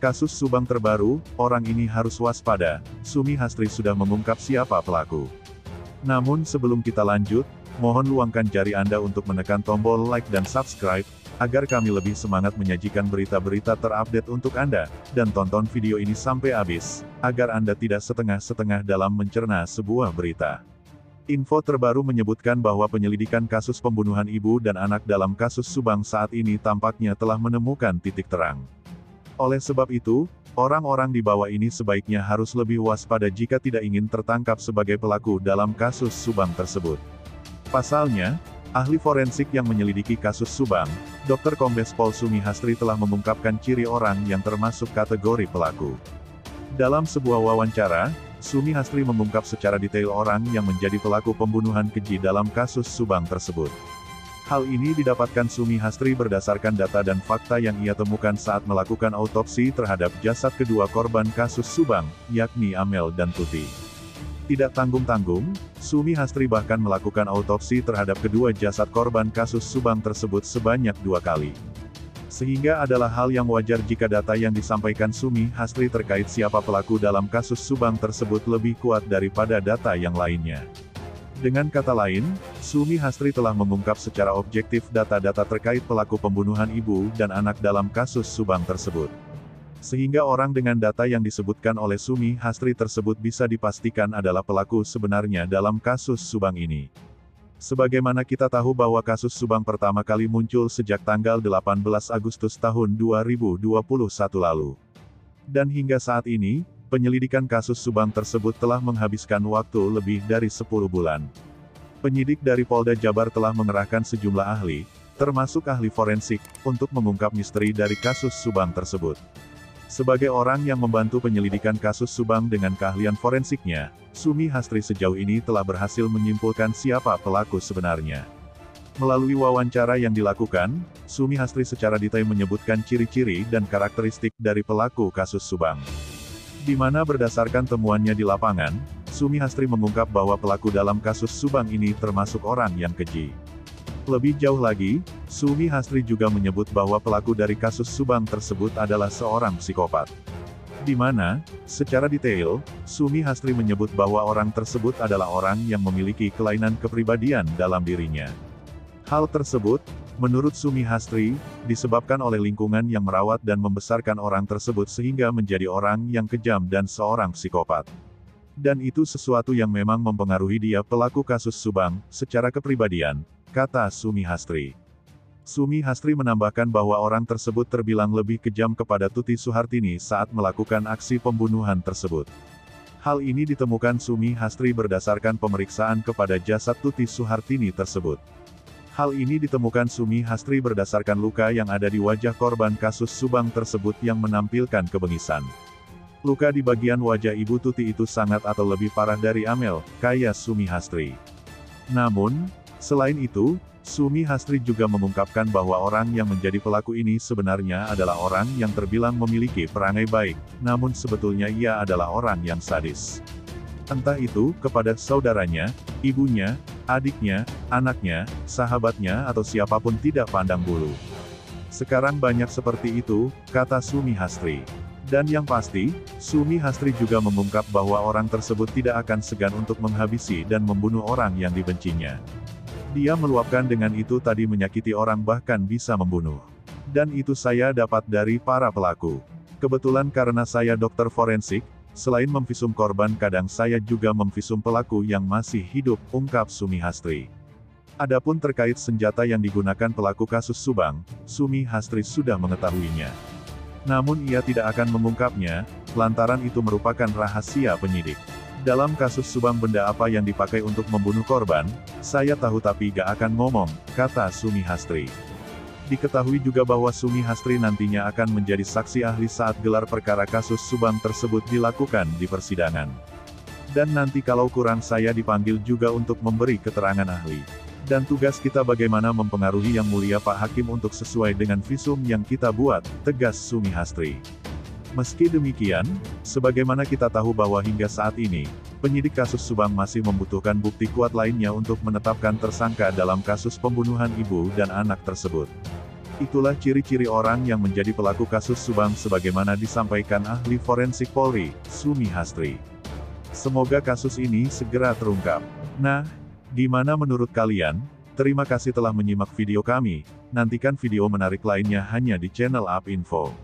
Kasus Subang terbaru, orang ini harus waspada, Sumi Hastri sudah mengungkap siapa pelaku. Namun sebelum kita lanjut, mohon luangkan jari Anda untuk menekan tombol like dan subscribe, agar kami lebih semangat menyajikan berita-berita terupdate untuk Anda, dan tonton video ini sampai habis, agar Anda tidak setengah-setengah dalam mencerna sebuah berita. Info terbaru menyebutkan bahwa penyelidikan kasus pembunuhan ibu dan anak dalam kasus Subang saat ini tampaknya telah menemukan titik terang. Oleh sebab itu, orang-orang di bawah ini sebaiknya harus lebih waspada jika tidak ingin tertangkap sebagai pelaku dalam kasus Subang tersebut. Pasalnya, ahli forensik yang menyelidiki kasus Subang, Dr. Kombes Pol Sumi Hastri telah mengungkapkan ciri orang yang termasuk kategori pelaku. Dalam sebuah wawancara, Sumi Hastri mengungkap secara detail orang yang menjadi pelaku pembunuhan keji dalam kasus Subang tersebut. Hal ini didapatkan Sumi Hastri berdasarkan data dan fakta yang ia temukan saat melakukan autopsi terhadap jasad kedua korban kasus Subang, yakni Amel dan Tuti. Tidak tanggung-tanggung, Sumi Hastri bahkan melakukan autopsi terhadap kedua jasad korban kasus Subang tersebut sebanyak 2 kali. Sehingga adalah hal yang wajar jika data yang disampaikan Sumi Hastri terkait siapa pelaku dalam kasus Subang tersebut lebih kuat daripada data yang lainnya. Dengan kata lain, Sumi Hastri telah mengungkap secara objektif data-data terkait pelaku pembunuhan ibu dan anak dalam kasus Subang tersebut. Sehingga orang dengan data yang disebutkan oleh Sumi Hastri tersebut bisa dipastikan adalah pelaku sebenarnya dalam kasus Subang ini. Sebagaimana kita tahu bahwa kasus Subang pertama kali muncul sejak tanggal 18 Agustus tahun 2021 lalu. Dan hingga saat ini, penyelidikan kasus Subang tersebut telah menghabiskan waktu lebih dari 10 bulan. Penyidik dari Polda Jabar telah mengerahkan sejumlah ahli, termasuk ahli forensik, untuk mengungkap misteri dari kasus Subang tersebut. Sebagai orang yang membantu penyelidikan kasus Subang dengan keahlian forensiknya, Sumi Hastri sejauh ini telah berhasil menyimpulkan siapa pelaku sebenarnya. Melalui wawancara yang dilakukan, Sumi Hastri secara detail menyebutkan ciri-ciri dan karakteristik dari pelaku kasus Subang. Di mana berdasarkan temuannya di lapangan, Sumi Hastri mengungkap bahwa pelaku dalam kasus Subang ini termasuk orang yang keji. Lebih jauh lagi, Sumi Hastri juga menyebut bahwa pelaku dari kasus Subang tersebut adalah seorang psikopat. Di mana, secara detail, Sumi Hastri menyebut bahwa orang tersebut adalah orang yang memiliki kelainan kepribadian dalam dirinya. Hal tersebut, menurut Sumi Hastri, disebabkan oleh lingkungan yang merawat dan membesarkan orang tersebut sehingga menjadi orang yang kejam dan seorang psikopat. Dan itu sesuatu yang memang mempengaruhi dia pelaku kasus Subang, secara kepribadian, kata Sumi Hastri. Sumi Hastri menambahkan bahwa orang tersebut terbilang lebih kejam kepada Tuti Suhartini saat melakukan aksi pembunuhan tersebut. Hal ini ditemukan Sumi Hastri berdasarkan pemeriksaan kepada jasad Tuti Suhartini tersebut. Hal ini ditemukan Sumi Hastri berdasarkan luka yang ada di wajah korban kasus Subang tersebut yang menampilkan kebengisan. Luka di bagian wajah Ibu Tuti itu sangat atau lebih parah dari Amel, kaya Sumi Hastri. Namun, selain itu, Sumi Hastri juga mengungkapkan bahwa orang yang menjadi pelaku ini sebenarnya adalah orang yang terbilang memiliki perangai baik, namun sebetulnya ia adalah orang yang sadis. Entah itu kepada saudaranya, ibunya, adiknya, anaknya, sahabatnya atau siapapun tidak pandang bulu. Sekarang banyak seperti itu, kata Sumi Hastri. Dan yang pasti, Sumi Hastri juga mengungkap bahwa orang tersebut tidak akan segan untuk menghabisi dan membunuh orang yang dibencinya. Dia meluapkan dengan itu tadi menyakiti orang bahkan bisa membunuh. Dan itu saya dapat dari para pelaku. Kebetulan karena saya dokter forensik, selain memvisum korban kadang saya juga memvisum pelaku yang masih hidup, ungkap Sumi Hastri. Adapun terkait senjata yang digunakan pelaku kasus Subang, Sumi Hastri sudah mengetahuinya. Namun ia tidak akan mengungkapnya, lantaran itu merupakan rahasia penyidik. Dalam kasus Subang benda apa yang dipakai untuk membunuh korban, saya tahu tapi gak akan ngomong, kata Sumi Hastri. Diketahui juga bahwa Sumi Hastri nantinya akan menjadi saksi ahli saat gelar perkara kasus Subang tersebut dilakukan di persidangan. Dan nanti kalau kurang saya dipanggil juga untuk memberi keterangan ahli. Dan tugas kita bagaimana mempengaruhi Yang Mulia Pak Hakim untuk sesuai dengan visum yang kita buat, tegas Sumi Hastri. Meski demikian, sebagaimana kita tahu bahwa hingga saat ini, penyidik kasus Subang masih membutuhkan bukti kuat lainnya untuk menetapkan tersangka dalam kasus pembunuhan ibu dan anak tersebut. Itulah ciri-ciri orang yang menjadi pelaku kasus Subang sebagaimana disampaikan ahli forensik Polri, Sumi Hastri. Semoga kasus ini segera terungkap. Nah, gimana menurut kalian? Terima kasih telah menyimak video kami, nantikan video menarik lainnya hanya di channel UP Info.